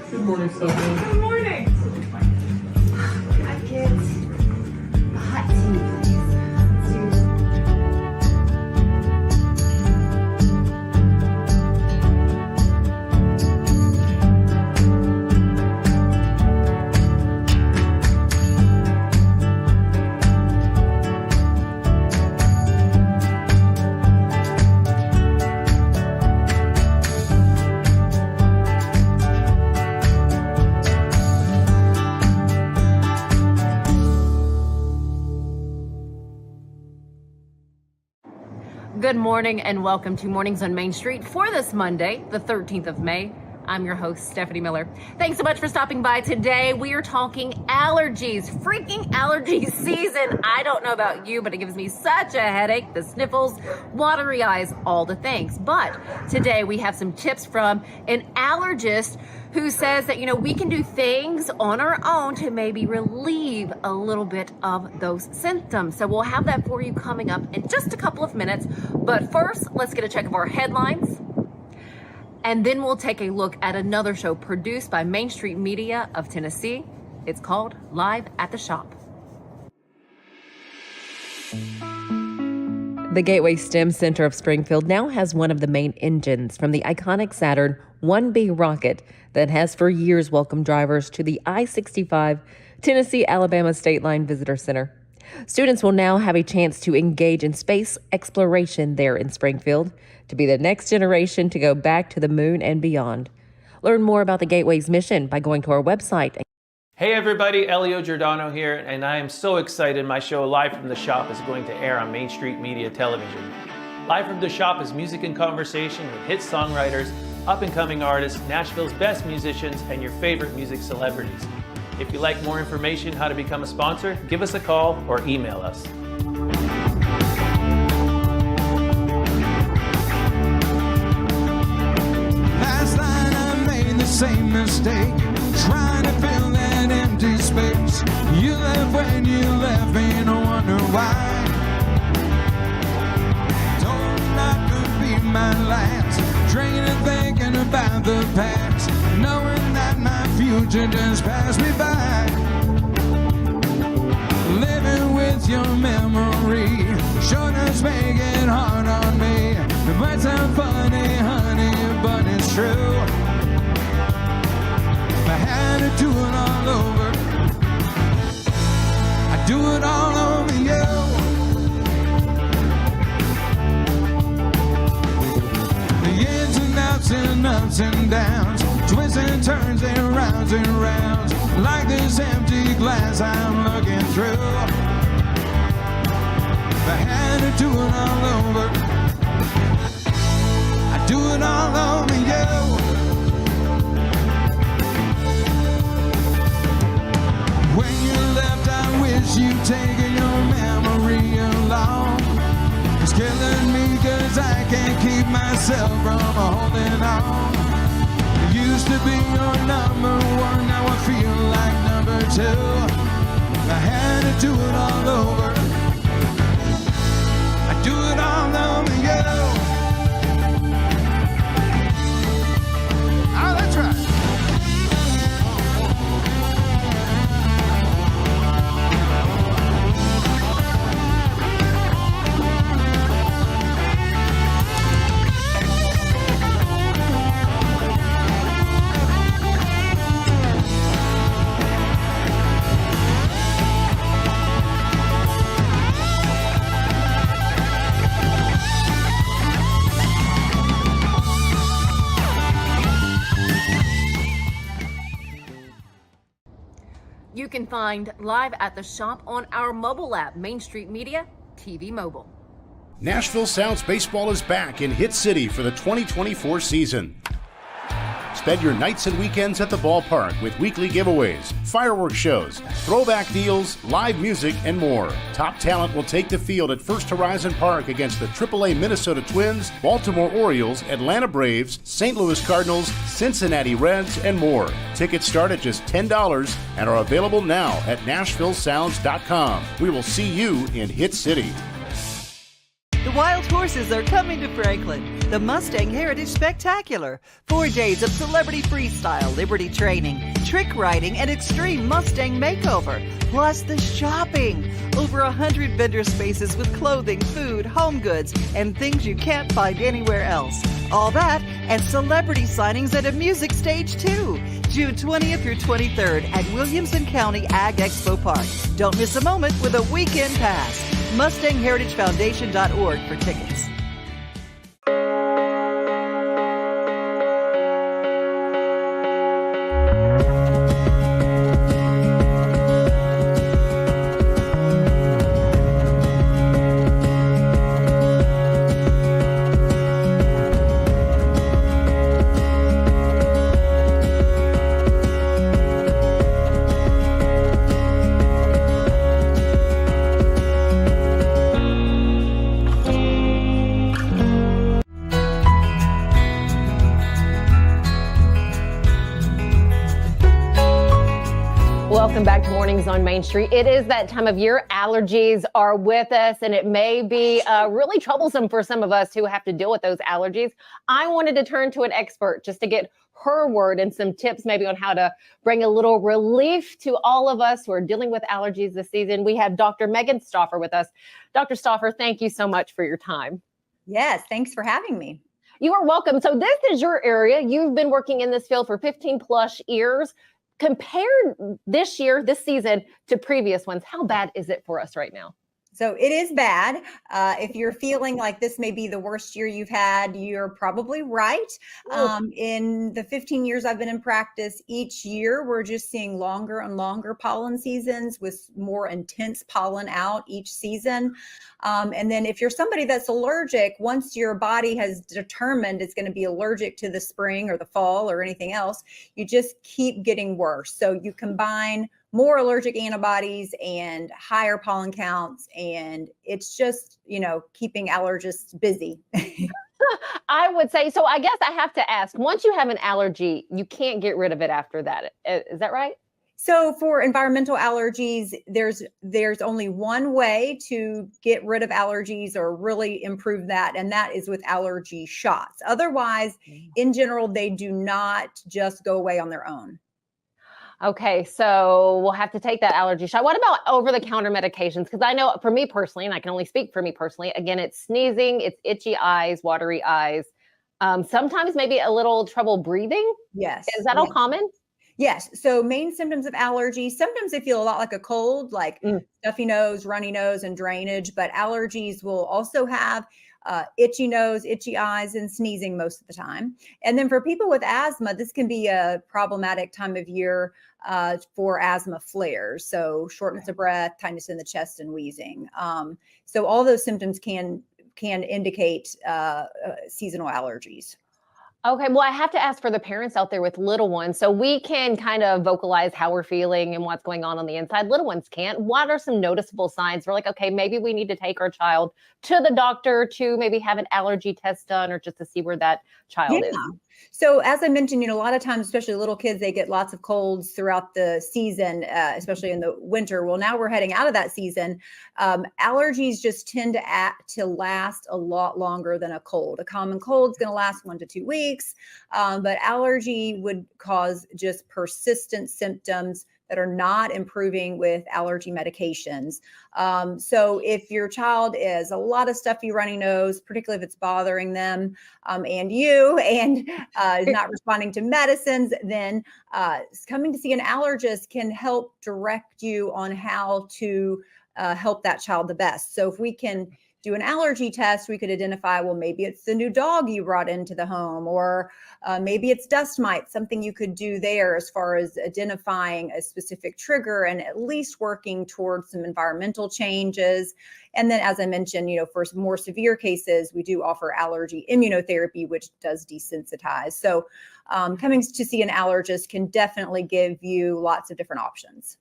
Good morning, Stephanie. Good morning. Hi, kids. A hot tea, please. Good morning and welcome to Mornings on Main Street for this Monday, the 13th of May. I'm your host, Stefanie Miller. Thanks so much for stopping by today. We are talking allergies, freaking allergy season. I don't know about you, but it gives me such a headache, the sniffles, watery eyes, all the things. But today we have some tips from an allergist who says that, we can do things on our own to maybe relieve a little bit of those symptoms. So we'll have that for you coming up in just a couple of minutes. But first, let's get a check of our headlines. And then we'll take a look at another show produced by Main Street Media of Tennessee. It's called Live at the Shop. The Gateway STEM Center of Springfield now has one of the main engines from the iconic Saturn 1B rocket that has for years welcomed drivers to the I-65 Tennessee-Alabama State Line Visitor Center. Students will now have a chance to engage in space exploration there in Springfield to be the next generation to go back to the moon and beyond. Learn more about the Gateway's mission by going to our website. Hey everybody, Elio Giordano here, and I am so excited my show Live from the Shop is going to air on Main Street Media Television. Live from the Shop is music and conversation with hit songwriters, up-and-coming artists, Nashville's best musicians, and your favorite music celebrities. If you'd like more information how to become a sponsor, give us a call or email us. Last night I made the same mistake, trying to fill that empty space. You left when you left me, no wonder why. Told not to be my last, drinking and thinking about the past, knowing that my future just passed me by. Living with your memory sure does make it hard on me. It might sound funny, honey, but it's true. If I had to do it all over, I'd do it all over you. The ins and outs and ups and downs, twists and turns and rounds, like this empty glass I'm looking through. If I had to do it all over, I'd do it all over you. When you left, I wish you'd taken your memory along. It's killing me 'cause I can't keep myself from holding on. Used to be your number one, now I feel like number two. If I had to do it all over, I'd do it all over you. Oh, that's right. You can find Live at the Shop on our mobile app, Main Street Media, TV Mobile. Nashville Sounds Baseball is back in Hit City for the 2024 season. Spend your nights and weekends at the ballpark with weekly giveaways, fireworks shows, throwback deals, live music, and more. Top talent will take the field at First Horizon Park against the AAA Minnesota Twins, Baltimore Orioles, Atlanta Braves, St. Louis Cardinals, Cincinnati Reds, and more. Tickets start at just $10 and are available now at NashvilleSounds.com. We will see you in Hit City. The wild horses are coming to Franklin. The Mustang Heritage Spectacular. 4 days of celebrity freestyle, liberty training, trick riding, and extreme Mustang makeover. Plus the shopping. Over 100 vendor spaces with clothing, food, home goods, and things you can't find anywhere else. All that and celebrity signings at a music stage too. June 20th through 23rd at Williamson County Ag Expo Park. Don't miss a moment with a weekend pass. MustangHeritageFoundation.org for tickets. Welcome back to Mornings on Main Street. It is that time of year. Allergies are with us, and it may be really troublesome for some of us who have to deal with those allergies. I wanted to turn to an expert just to get her word and some tips maybe on how to bring a little relief to all of us who are dealing with allergies this season. We have Dr. Megan Stauffer with us. Dr. Stauffer, thank you so much for your time. Yes, thanks for having me. You are welcome. So this is your area. You've been working in this field for 15 plus years. Compared this year, this season, to previous ones, how bad is it for us right now? So it is bad. If you're feeling like this may be the worst year you've had, you're probably right. In the 15 years I've been in practice, each year we're just seeing longer and longer pollen seasons with more intense pollen out each season. And then if you're somebody that's allergic, once your body has determined it's going to be allergic to the spring or the fall or anything else, you just keep getting worse. So you combine more allergic antibodies and higher pollen counts, and it's just, keeping allergists busy. I would say, so I guess I have to ask, once you have an allergy, you can't get rid of it after that. Is that right? So for environmental allergies, there's only one way to get rid of allergies or really improve that, and that is with allergy shots. Otherwise, in general, they do not just go away on their own. Okay, so we'll have to take that allergy shot. What about over-the-counter medications? Because I know for me personally, and I can only speak for me personally, again, it's sneezing, it's itchy eyes, watery eyes, sometimes maybe a little trouble breathing. Yes. Is that all common? Yes. So main symptoms of allergies, sometimes they feel a lot like a cold, like stuffy nose, runny nose, and drainage, but allergies will also have itchy nose, itchy eyes, and sneezing most of the time. And then for people with asthma, this can be a problematic time of year for asthma flares. So shortness of breath, tightness in the chest, and wheezing. So all those symptoms can indicate seasonal allergies. Okay, well, I have to ask for the parents out there with little ones, so we can kind of vocalize how we're feeling and what's going on the inside. Little ones can't. What are some noticeable signs? We're like, okay, maybe we need to take our child to the doctor to maybe have an allergy test done or just to see where that child is. So as I mentioned, a lot of times, especially little kids, they get lots of colds throughout the season, especially in the winter. Well, now we're heading out of that season. Allergies just tend to last a lot longer than a cold. A common cold is going to last 1 to 2 weeks, but allergy would cause just persistent symptoms that are not improving with allergy medications. So if your child is a lot of stuffy runny nose, particularly if it's bothering them and you, and is not responding to medicines, then coming to see an allergist can help direct you on how to help that child the best. So if we can do an allergy test, we could identify, well, maybe it's the new dog you brought into the home, or maybe it's dust mites, something you could do there as far as identifying a specific trigger and at least working towards some environmental changes. And then, as I mentioned, for some more severe cases, we do offer allergy immunotherapy, which does desensitize. So coming to see an allergist can definitely give you lots of different options.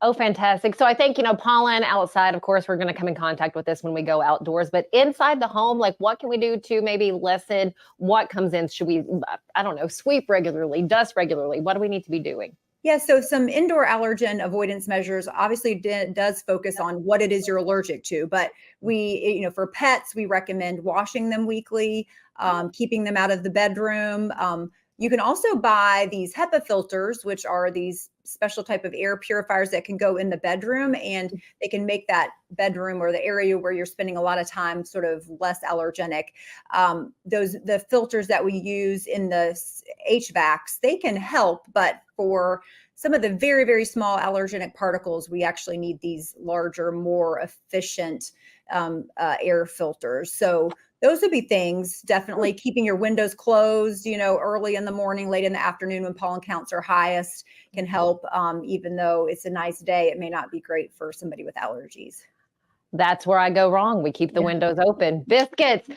Oh, fantastic. So I think, pollen outside, of course, we're going to come in contact with this when we go outdoors, but inside the home, like what can we do to maybe lessen what comes in? Should we, I don't know, sweep regularly, dust regularly? What do we need to be doing? Yeah, so some indoor allergen avoidance measures obviously does focus on what it is you're allergic to, but for pets, we recommend washing them weekly, keeping them out of the bedroom. You can also buy these HEPA filters, which are these special type of air purifiers that can go in the bedroom, and they can make that bedroom or the area where you're spending a lot of time sort of less allergenic. The filters that we use in the HVACs, they can help, but for some of the very, very small allergenic particles, we actually need these larger, more efficient air filters. So those would be things. Definitely keeping your windows closed, early in the morning, late in the afternoon when pollen counts are highest can help. Even though it's a nice day, it may not be great for somebody with allergies. That's where I go wrong. We keep the windows open. Biscuits.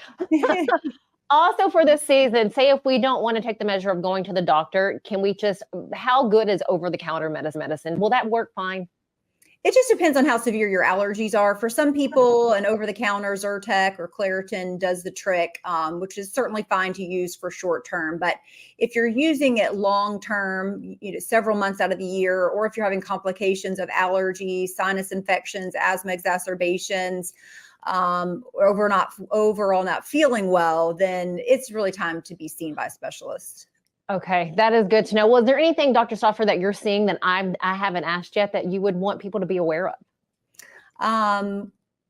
Also for this season, say if we don't want to take the measure of going to the doctor, how good is over-the-counter medicine? Will that work fine? It just depends on how severe your allergies are. For some people, an over-the-counter Zyrtec or Claritin does the trick, which is certainly fine to use for short term. But if you're using it long term, several months out of the year, or if you're having complications of allergy, sinus infections, asthma exacerbations, overall not feeling well, then it's really time to be seen by a specialist. Okay, that is good to know. Was there anything, Dr. Stauffer, that you're seeing that I haven't asked yet that you would want people to be aware of?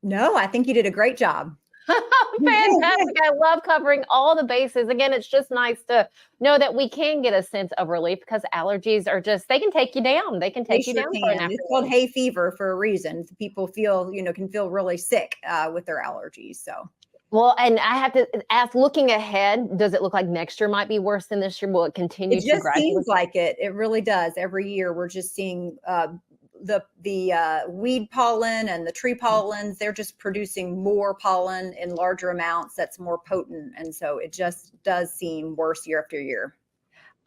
No, I think you did a great job. Fantastic. I love covering all the bases. Again, it's just nice to know that we can get a sense of relief because allergies are they can take you down. They can take you down. It's called hay fever for a reason. People can feel really sick with their allergies. So. Well, and I have to ask, looking ahead, does it look like next year might be worse than this year? Will it continue to gradually? It just seems like it. It really does. Every year we're just seeing the weed pollen and the tree pollens. They're just producing more pollen in larger amounts. That's more potent. And so it just does seem worse year after year.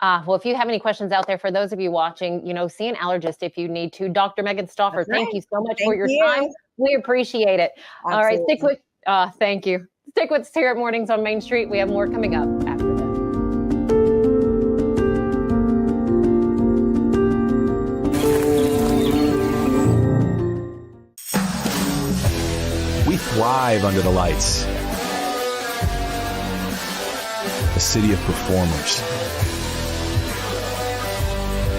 Well, if you have any questions out there, for those of you watching, see an allergist if you need to. Dr. Megan Stauffer, thank you so much for your time. We appreciate it. Absolutely. All right, thank you. Stick with us here at Mornings on Main Street. We have more coming up after this. We thrive under the lights. A city of performers.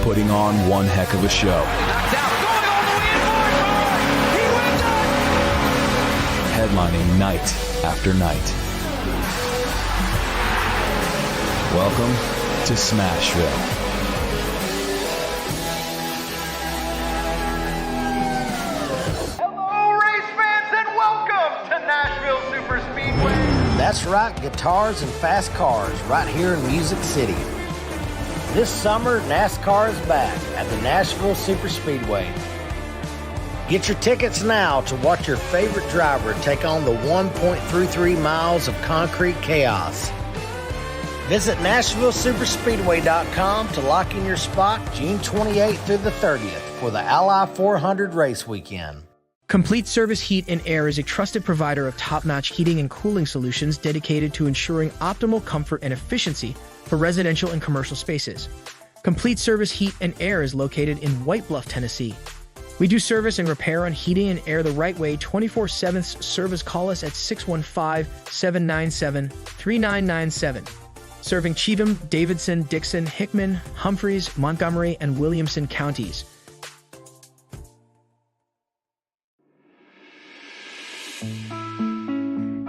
Putting on one heck of a show. Headlining night after night. Welcome to Smashville. Hello, race fans, and welcome to Nashville Super Speedway. That's right, guitars and fast cars right here in Music City. This summer, NASCAR is back at the Nashville Super Speedway. Get your tickets now to watch your favorite driver take on the 1.33 miles of concrete chaos. Visit NashvilleSuperspeedway.com to lock in your spot June 28th through the 30th for the Ally 400 race weekend. Complete Service Heat and Air is a trusted provider of top-notch heating and cooling solutions dedicated to ensuring optimal comfort and efficiency for residential and commercial spaces. Complete Service Heat and Air is located in White Bluff, Tennessee. We do service and repair on heating and air the right way 24/7 service. Call us at 615-797-3997. Serving Cheatham, Davidson, Dixon, Hickman, Humphreys, Montgomery, and Williamson counties.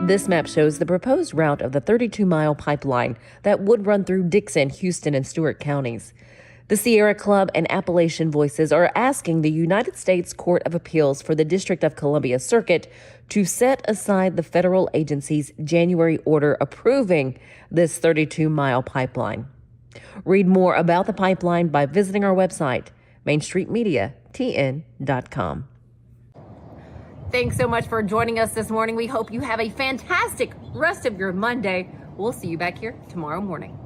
This map shows the proposed route of the 32-mile pipeline that would run through Dixon, Houston, and Stewart counties. The Sierra Club and Appalachian Voices are asking the United States Court of Appeals for the District of Columbia Circuit to set aside the federal agency's January order approving this 32-mile pipeline. Read more about the pipeline by visiting our website, mainstreetmediatn.com. Thanks so much for joining us this morning. We hope you have a fantastic rest of your Monday. We'll see you back here tomorrow morning.